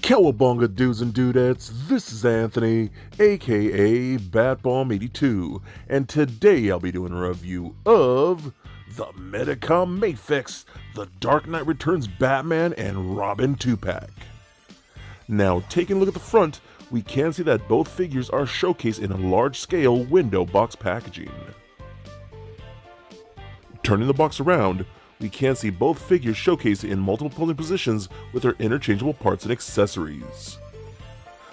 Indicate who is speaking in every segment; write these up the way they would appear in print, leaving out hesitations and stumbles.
Speaker 1: Cowabunga dudes and dudettes, this is Anthony, aka Batbomb82, and today I'll be doing a review of the Medicom Mafex, The Dark Knight Returns Batman and Robin 2-pack. Now, taking a look at the front, we can see that both figures are showcased in a large-scale window box packaging. Turning the box around, we can see both figures showcased in multiple posing positions with their interchangeable parts and accessories.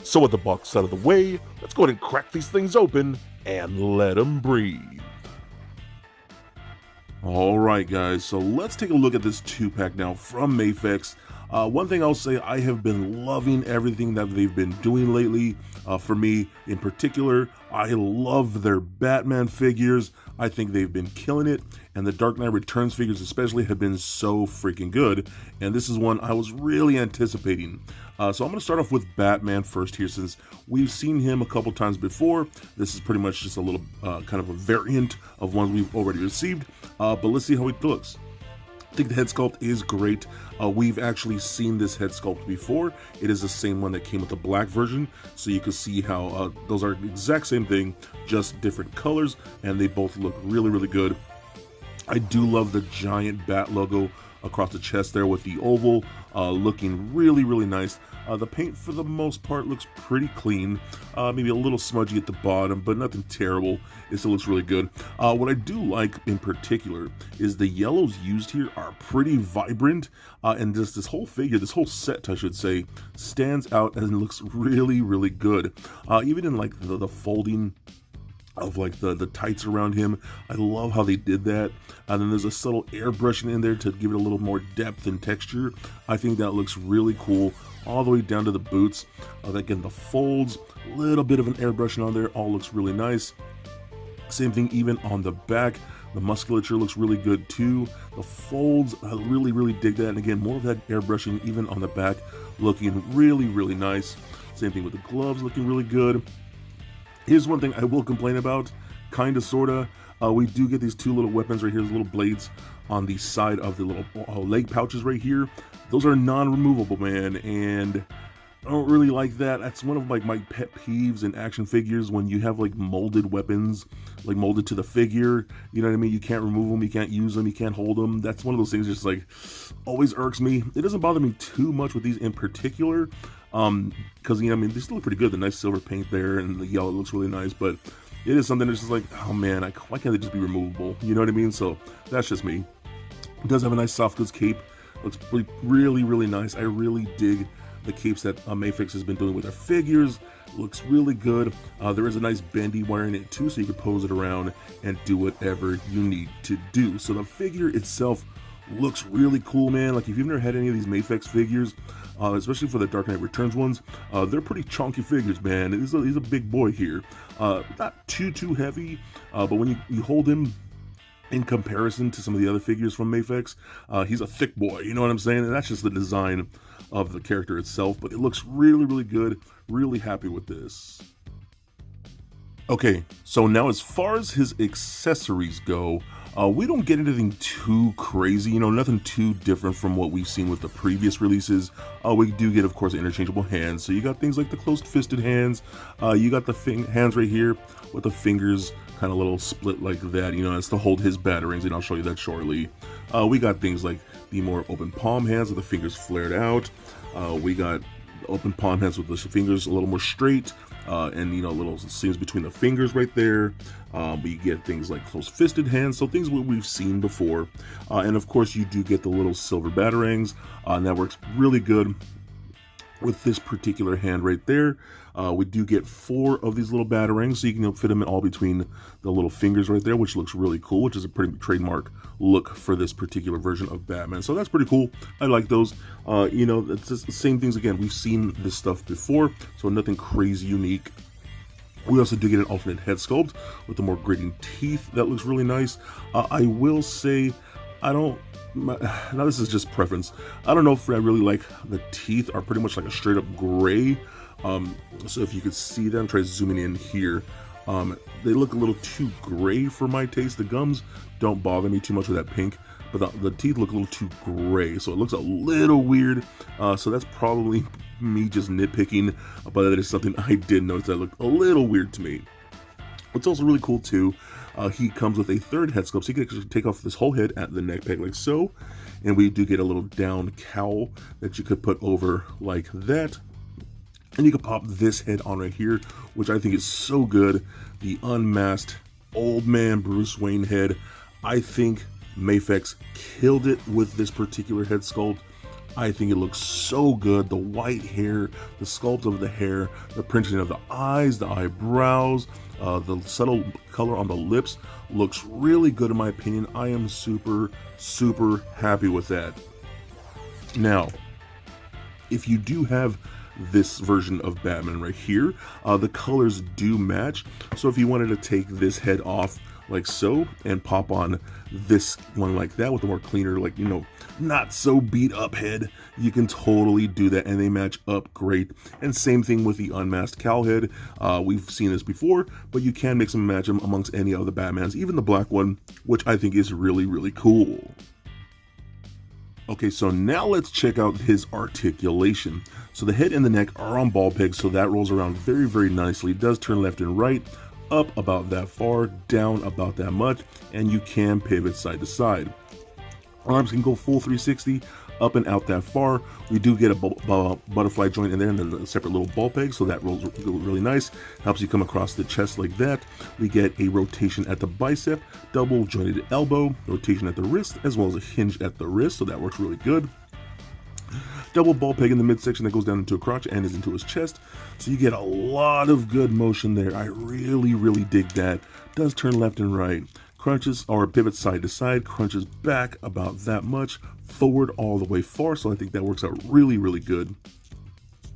Speaker 1: So with the box out of the way, let's go ahead and crack these things open and let them breathe. Alright guys, so let's take a look at this 2-pack now from Mafex. One thing I'll say, I have been loving everything that they've been doing lately. For me in particular, I love their Batman figures. I think they've been killing it, and the Dark Knight Returns figures especially have been so freaking good, and this is one I was really anticipating. So I'm going to start off with Batman first here, since we've seen him a couple times before. This is pretty much just a little kind of a variant of ones we've already received, but let's see how it looks. I think the head sculpt is great. We've actually seen this head sculpt before. It is the same one that came with the black version, so you can see how those are the exact same thing, just different colors, and they both look really, really good. I do love the giant bat logo across the chest there with the oval, looking really, really nice. The paint for the most part looks pretty clean, maybe a little smudgy at the bottom, but nothing terrible. It still looks really good. What I do like in particular is the yellows used here are pretty vibrant, and this whole figure, this whole set I should say, stands out and looks really, really good. Even in like the folding of like the tights around him, I love how they did that. And then there's a subtle airbrushing in there to give it a little more depth and texture. I think that looks really cool, all the way down to the boots. Again, the folds, a little bit of an airbrushing on there, all looks really nice. Same thing even on the back. The musculature looks really good too. The folds, I really, really dig that. And again, more of that airbrushing even on the back, looking really, really nice. Same thing with the gloves, looking really good. Here's one thing I will complain about, kinda, sorta. We do get these two little weapons right here, these little blades on the side of the little leg pouches right here. Those are non-removable, man, and I don't really like that. That's one of like my pet peeves in action figures, when you have like molded weapons, like molded to the figure, you know what I mean? You can't remove them, you can't use them, you can't hold them. That's one of those things just like always irks me. It doesn't bother me too much with these in particular, because, you know, I mean, they still look pretty good. The nice silver paint there and the yellow looks really nice, but it is something that's just like, oh man, why can't they just be removable? You know what I mean? So that's just me. It does have a nice soft goods cape. Looks really, really nice. I really dig the capes that Mafex has been doing with their figures. Looks really good. There is a nice bendy wire in it too, so you can pose it around and do whatever you need to do. So the figure itself looks really cool, man. Like, if you've never had any of these Mafex figures, especially for the Dark Knight Returns ones, they're pretty chunky figures, man. He's a big boy here. Not too heavy, but when you hold him in comparison to some of the other figures from Mafex, he's a thick boy, you know what I'm saying? And that's just the design of the character itself, but it looks really, really good. Really happy with this. Okay, so now as far as his accessories go, we don't get anything too crazy, you know, nothing too different from what we've seen with the previous releases. We do get, of course, interchangeable hands. So you got things like the closed-fisted hands. You got the hands right here with the fingers kind of a little split like that, you know, that's to hold his batarangs, and I'll show you that shortly. We got things like the more open palm hands with the fingers flared out. We got open palm hands with the fingers a little more straight, and, you know, little seams between the fingers right there. We get things like close-fisted hands, so things we've seen before. And of course, you do get the little silver batarangs, and that works really good. with this particular hand right there. We do get 4 of these little batarangs, so you can fit them in all between the little fingers right there, which looks really cool, which is a pretty trademark look for this particular version of Batman. So that's pretty cool. I like those. You know, it's just the same things again. We've seen this stuff before, so nothing crazy unique. We also do get an alternate head sculpt with the more grating teeth. That looks really nice. I will say, now this is just preference. I don't know if I really like the teeth are pretty much like a straight up gray. So if you could see them, try zooming in here. They look a little too gray for my taste. The gums don't bother me too much with that pink, but the teeth look a little too gray, so it looks a little weird. So that's probably me just nitpicking, but that is something I did notice that looked a little weird to me. What's also really cool too, he comes with a 3rd head sculpt, so you can actually take off this whole head at the neck peg like so, and we do get a little down cowl that you could put over like that. And you can pop this head on right here, which I think is so good. The unmasked old man Bruce Wayne head. I think Mafex killed it with this particular head sculpt. I think it looks so good. The white hair, the sculpt of the hair, the printing of the eyes, the eyebrows, the subtle color on the lips looks really good in my opinion. I am super, super happy with that. Now, if you do have this version of Batman right here, the colors do match. So if you wanted to take this head off like so and pop on this one like that with a more cleaner, like, you know, not so beat up head, you can totally do that and they match up great. And same thing with the unmasked cowl head. We've seen this before, but you can mix and match them amongst any of the Batmans, even the black one, which I think is really, really cool. Okay, so now let's check out his articulation. So the head and the neck are on ball pegs, so that rolls around very, very nicely. It does turn left and right, up about that far, down about that much, and you can pivot side to side. Arms can go full 360, up and out that far. We do get a butterfly joint in there and then a separate little ball peg, so that rolls really nice. Helps you come across the chest like that. We get a rotation at the bicep, double jointed elbow, rotation at the wrist, as well as a hinge at the wrist, so that works really good. Double ball peg in the midsection that goes down into a crotch and is into his chest, so you get a lot of good motion there. I really, really dig that. Does turn left and right. Crunches or pivot side to side, crunches back about that much, forward all the way far, so I think that works out really, really good.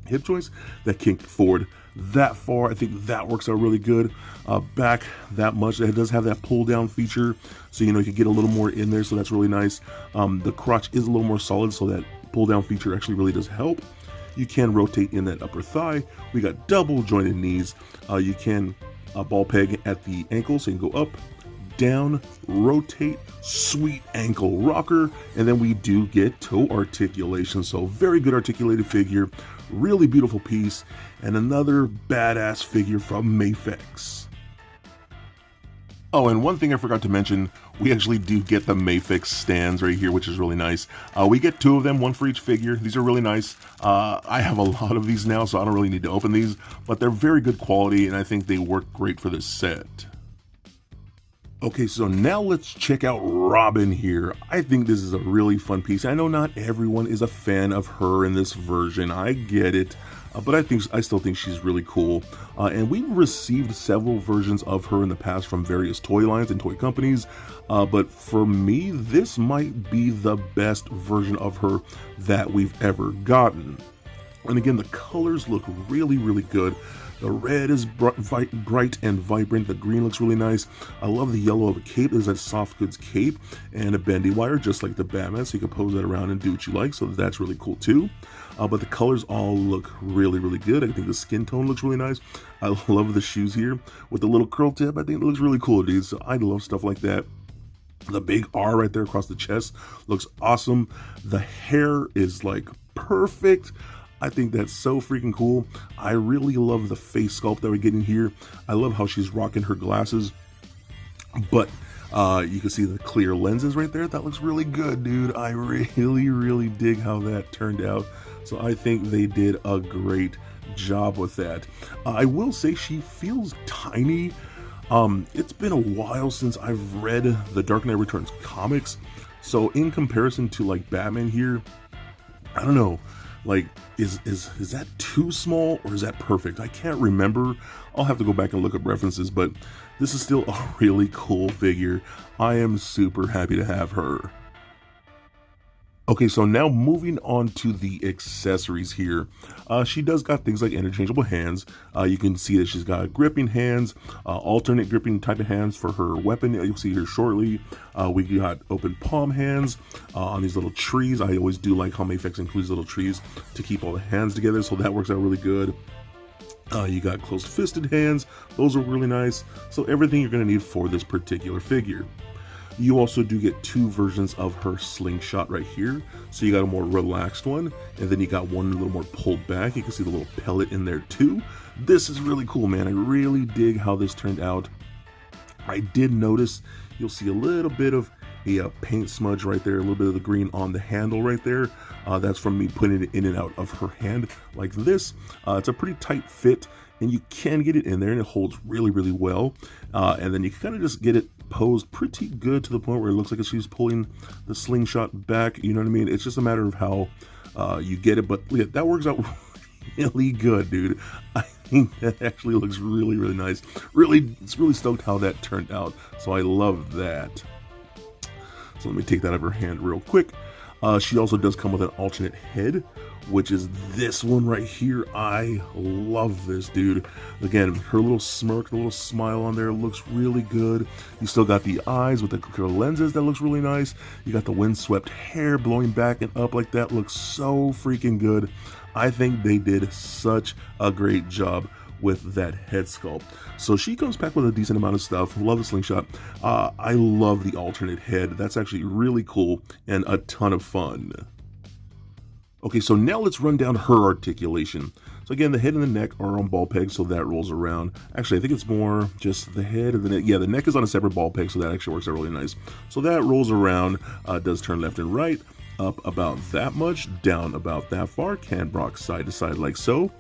Speaker 1: Hip joints that kink forward that far, I think that works out really good. Back that much, it does have that pull down feature, so you know you can get a little more in there, so that's really nice. The crotch is a little more solid, so that pull down feature actually really does help. You can rotate in that upper thigh. We got double jointed knees. You can ball peg at the ankle, so you can go up, down, rotate, sweet ankle rocker, and then we do get toe articulation. So very good articulated figure, really beautiful piece, and another badass figure from Mafex. Oh, and one thing I forgot to mention, we actually do get the Mafex stands right here, which is really nice. We get 2 of them, 1 for each figure. These are really nice. I have a lot of these now, so I don't really need to open these, but they're very good quality, and I think they work great for this set. Okay, so now let's check out Robin here. I think this is a really fun piece. I know not everyone is a fan of her in this version. I get it, but I still think she's really cool. And we received several versions of her in the past from various toy lines and toy companies. But for me, this might be the best version of her that we've ever gotten. And again, the colors look really, really good. The red is bright and vibrant. The green looks really nice. I love the yellow of a cape. There's a soft goods cape and a bendy wire, just like the Batman, so you can pose that around and do what you like, so that's really cool too. But the colors all look really, really good. I think the skin tone looks really nice. I love the shoes here with the little curl tip. I think it looks really cool, dude. So I love stuff like that. The big R right there across the chest looks awesome. The hair is like perfect. I think that's so freaking cool. I really love the face sculpt that we're getting here. I love how she's rocking her glasses, but you can see the clear lenses right there. That looks really good, dude. I really, really dig how that turned out. So I think they did a great job with that. I will say she feels tiny. It's been a while since I've read the Dark Knight Returns comics. So in comparison to like Batman here, I don't know. Like, is that too small or is that perfect? I can't remember. I'll have to go back and look up references, but this is still a really cool figure. I am super happy to have her. Okay, so now moving on to the accessories here. She does got things like interchangeable hands. You can see that she's got gripping hands, alternate gripping type of hands for her weapon. You'll see here shortly. We got open palm hands on these little trees. I always do like how Mafex includes little trees to keep all the hands together, so that works out really good. You got closed fisted hands. Those are really nice. So everything you're going to need for this particular figure. You also do get two versions of her slingshot right here. So you got a more relaxed one, and then you got one a little more pulled back. You can see the little pellet in there too. This is really cool, man. I really dig how this turned out. I did notice you'll see a little bit of a paint smudge right there, a little bit of the green on the handle right there. That's from me putting it in and out of her hand like this. It's a pretty tight fit, and you can get it in there, and it holds really, really well. And then you kind of just get it posed pretty good to the point where it looks like she's pulling the slingshot back. You know what I mean? It's just a matter of how you get it, but yeah, that works out really good, dude. I think that actually looks really, really nice. It's really stoked how that turned out, so I love that. So let me take that out of her hand real quick. She also does come with an alternate head, which is this one right here. I love this, dude. Again, her little smirk, the little smile on there looks really good. You still got the eyes with the clear lenses. That looks really nice. You got the windswept hair blowing back and up like that. Looks so freaking good. I think they did such a great job with that head sculpt. So she comes back with a decent amount of stuff. Love the slingshot. I love the alternate head. That's actually really cool and a ton of fun. Okay, so now let's run down her articulation. So again, the head and the neck are on ball pegs, so that rolls around. Actually, I think it's more just the head and the neck. Yeah, the neck is on a separate ball peg, so that actually works out really nice. So that rolls around, does turn left and right, up about that much, down about that far, can rock side to side like so.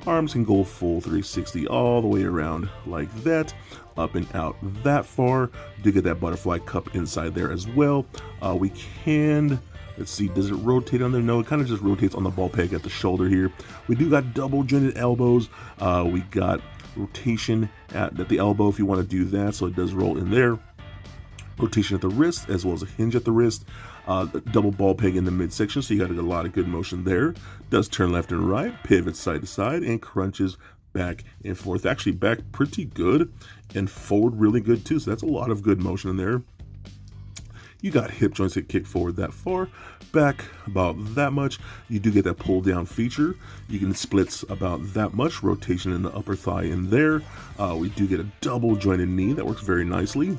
Speaker 1: Arms can go full 360 all the way around like that, up and out that far. Do get that butterfly cup inside there as well. We can, let's see, does it rotate on there? No, it kind of just rotates on the ball peg at the shoulder here. We do got double jointed elbows. We got rotation at the elbow if you want to do that, so it does roll in there. Rotation at the wrist as well as a hinge at the wrist. Double ball peg in the midsection, so you got a lot of good motion there. Does turn left and right, pivots side to side, and crunches back and forth. Actually back pretty good and forward really good too, so that's a lot of good motion in there. You got hip joints that kick forward that far, back about that much. You do get that pull down feature. You can splits about that much, rotation in the upper thigh in there. We do get a double jointed knee that works very nicely.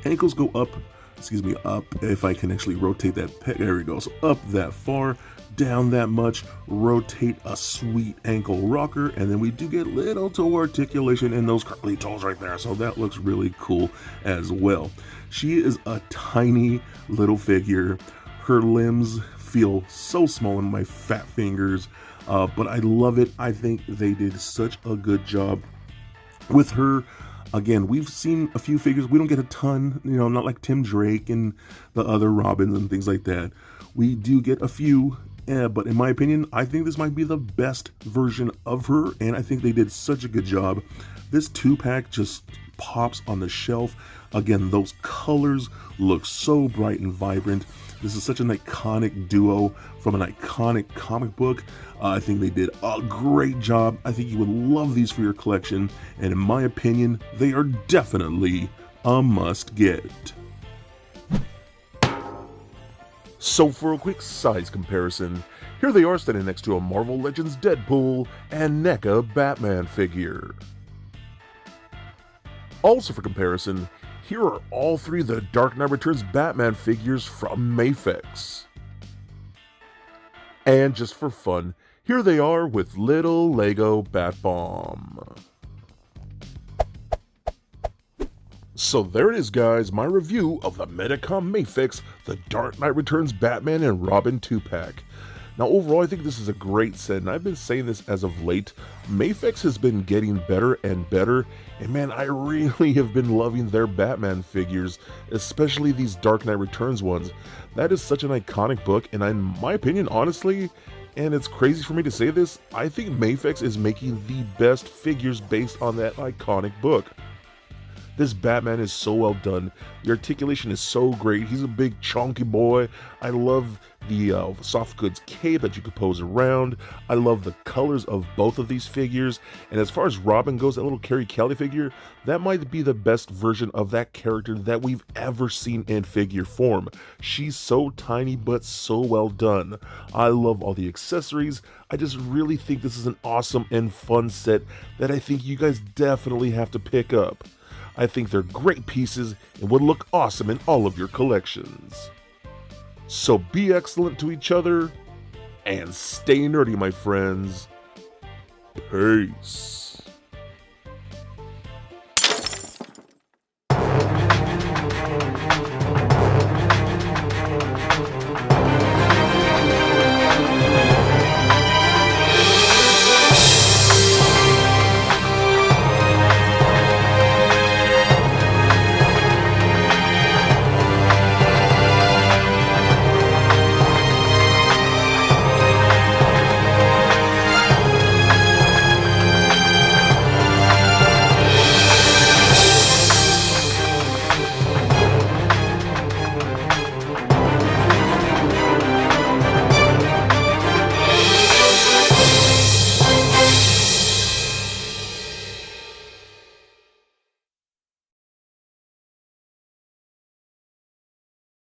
Speaker 1: Ankles go up, up, if I can actually rotate that peg, there we go, so up that far, down that much, rotate a sweet ankle rocker, and then we do get little toe articulation in those curly toes right there, so that looks really cool as well. She is a tiny little figure. Her limbs feel so small in my fat fingers, but I love it. I think they did such a good job with her. Again, we've seen a few figures. We don't get a ton, you know, not like Tim Drake and the other Robins and things like that. We do get a few, but in my opinion, I think this might be the best version of her, and I think they did such a good job. This 2-pack just pops on the shelf. Again, those colors look so bright and vibrant. This is such an iconic duo from an iconic comic book. I think they did a great job. I think you would love these for your collection, and in my opinion, they are definitely a must get. So for a quick size comparison, here they are standing next to a Marvel Legends Deadpool and NECA Batman figure. Also for comparison, here are all three of the Dark Knight Returns Batman figures from Mafex. And just for fun, here they are with little Lego Bat Bomb. So there it is, guys, my review of the Medicom Mafex, the Dark Knight Returns Batman and Robin 2-pack. Now overall, I think this is a great set, and I've been saying this as of late. Mafex has been getting better and better, and man, I really have been loving their Batman figures, especially these Dark Knight Returns ones. That is such an iconic book, and in my opinion, honestly, And it's crazy for me to say this, I think Mafex is making the best figures based on that iconic book. This Batman is so well done. The articulation is so great. He's a big chunky boy. I love the soft goods cape that you could pose around. I love the colors of both of these figures. And as far as Robin goes, that little Carrie Kelly figure, that might be the best version of that character that we've ever seen in figure form. She's so tiny but so well done. I love all the accessories. I just really think this is an awesome and fun set that I think you guys definitely have to pick up. I think they're great pieces and would look awesome in all of your collections. So be excellent to each other and stay nerdy, my friends. Peace.